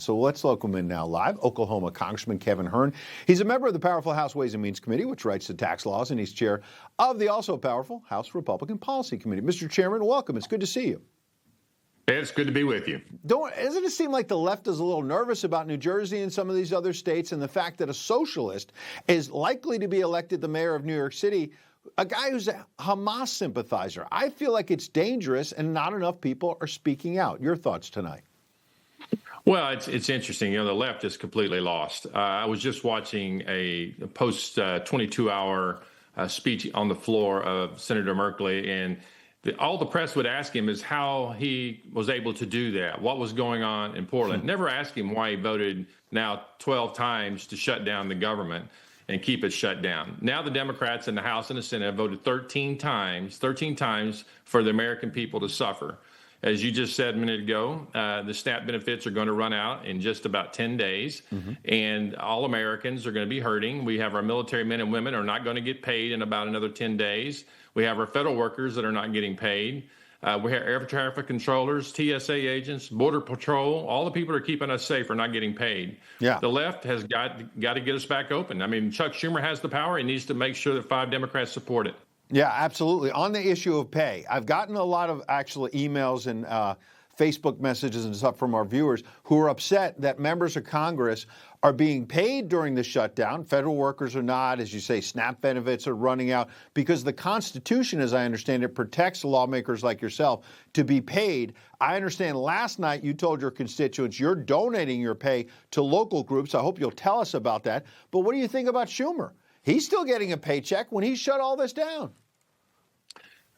So let's welcome in now live Oklahoma Congressman Kevin Hern. He's a member of the powerful House Ways and Means Committee, which writes the tax laws, and he's chair of the also powerful House Republican Policy Committee. Mr. Chairman, welcome. It's good to see you. It's good to be with you. Doesn't it seem like the left is a little nervous about New Jersey and some of these other states, and the fact that a socialist is likely to be elected the mayor of New York City, a guy who's a Hamas sympathizer? I feel like it's dangerous and not enough people are speaking out. Your thoughts tonight? Well, it's interesting. The left is completely lost. I was just watching a post 22-hour speech on the floor of Senator Merkley, and all the press would ask him is how he was able to do that, what was going on in Portland. Never asked him why he voted now 12 times to shut down the government and keep it shut down. Now the Democrats in the House and the Senate have voted 13 times for the American people to suffer. As you just said a minute ago, the SNAP benefits are going to run out in just about 10 days, and all Americans are going to be hurting. We have our military men and women are not going to get paid in about another 10 days. We have our federal workers that are not getting paid. We have air traffic controllers, TSA agents, Border Patrol. All the people that are keeping us safe are not getting paid. Yeah. The left has got to get us back open. I mean, Chuck Schumer has the power. He needs to make sure that 5 Democrats support it. Yeah, absolutely. On the issue of pay, I've gotten a lot of actual emails and Facebook messages and stuff from our viewers who are upset that members of Congress are being paid during the shutdown. Federal workers are not. As you say, SNAP benefits are running out because the Constitution, as I understand it, protects lawmakers like yourself to be paid. I understand last night you told your constituents you're donating your pay to local groups. I hope you'll tell us about that. But what do you think about Schumer? He's still getting a paycheck when he shut all this down.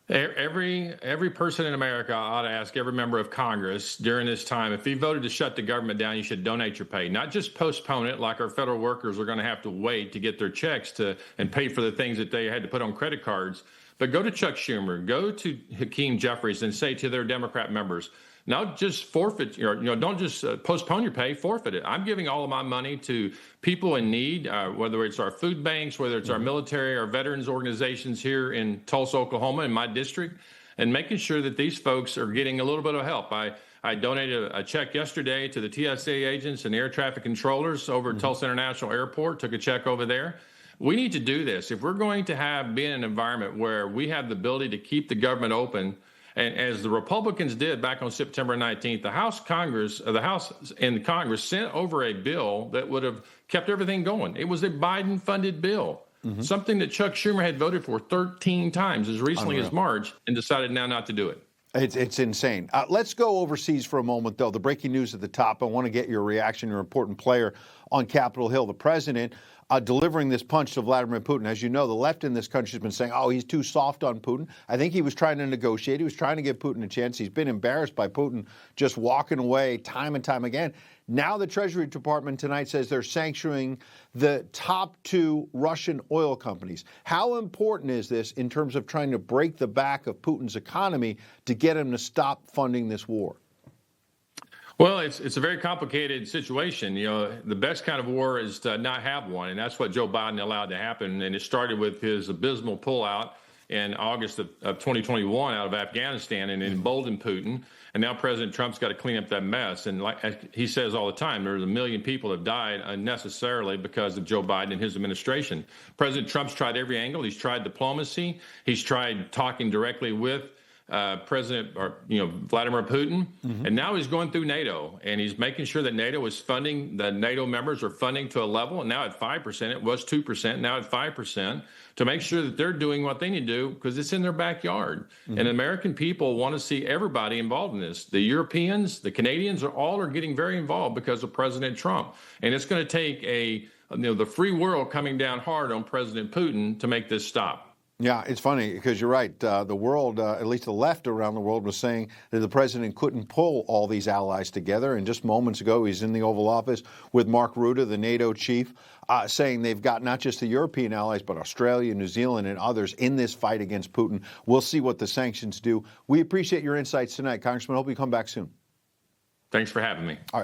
Every person in America ought to ask every member of Congress during this time, if he voted to shut the government down, you should donate your pay, not just postpone it like our federal workers are going to have to wait to get their checks and pay for the things that they had to put on credit cards. But go to Chuck Schumer, go to Hakeem Jeffries and say to their Democrat members, not just forfeit, don't just postpone your pay, forfeit it. I'm giving all of my money to people in need, whether it's our food banks, whether it's our military, our veterans organizations here in Tulsa, Oklahoma, in my district, and making sure that these folks are getting a little bit of help. I donated a check yesterday to the TSA agents and air traffic controllers over at Tulsa International Airport, took a check over there. We need to do this. If we're going to be in an environment where we have the ability to keep the government open, and as the Republicans did back on September 19th, the House and the Congress sent over a bill that would have kept everything going. It was a Biden-funded bill, something that Chuck Schumer had voted for 13 times as recently as March and decided now not to do it. It's insane. Let's go overseas for a moment, though. The breaking news at the top, I want to get your reaction. You're an important player on Capitol Hill. The president delivering this punch to Vladimir Putin. As you know, the left in this country has been saying, oh, he's too soft on Putin. I think he was trying to negotiate. He was trying to give Putin a chance. He's been embarrassed by Putin just walking away time and time again. Now the Treasury Department tonight says they're sanctioning the top 2 Russian oil companies. How important is this in terms of trying to break the back of Putin's economy to get him to stop funding this war? Well, it's a very complicated situation. The best kind of war is to not have one, and that's what Joe Biden allowed to happen. And it started with his abysmal pullout in August of 2021 out of Afghanistan and emboldened Putin. And now President Trump's got to clean up that mess. And like he says all the time, there's 1 million people have died unnecessarily because of Joe Biden and his administration. President Trump's tried every angle. He's tried diplomacy. He's tried talking directly with Vladimir Putin, and now he's going through NATO, and he's making sure that NATO is funding, the NATO members are funding to a level, and now at 5%, it was 2%, now at 5%, to make sure that they're doing what they need to do because it's in their backyard. And American people want to see everybody involved in this. The Europeans, the Canadians all are getting very involved because of President Trump, and it's going to take the free world coming down hard on President Putin to make this stop. Yeah, it's funny because you're right. The world, at least the left around the world, was saying that the president couldn't pull all these allies together. And just moments ago, he's in the Oval Office with Mark Rutte, the NATO chief, saying they've got not just the European allies, but Australia, New Zealand, and others in this fight against Putin. We'll see what the sanctions do. We appreciate your insights tonight, Congressman. Hope you come back soon. Thanks for having me. All right.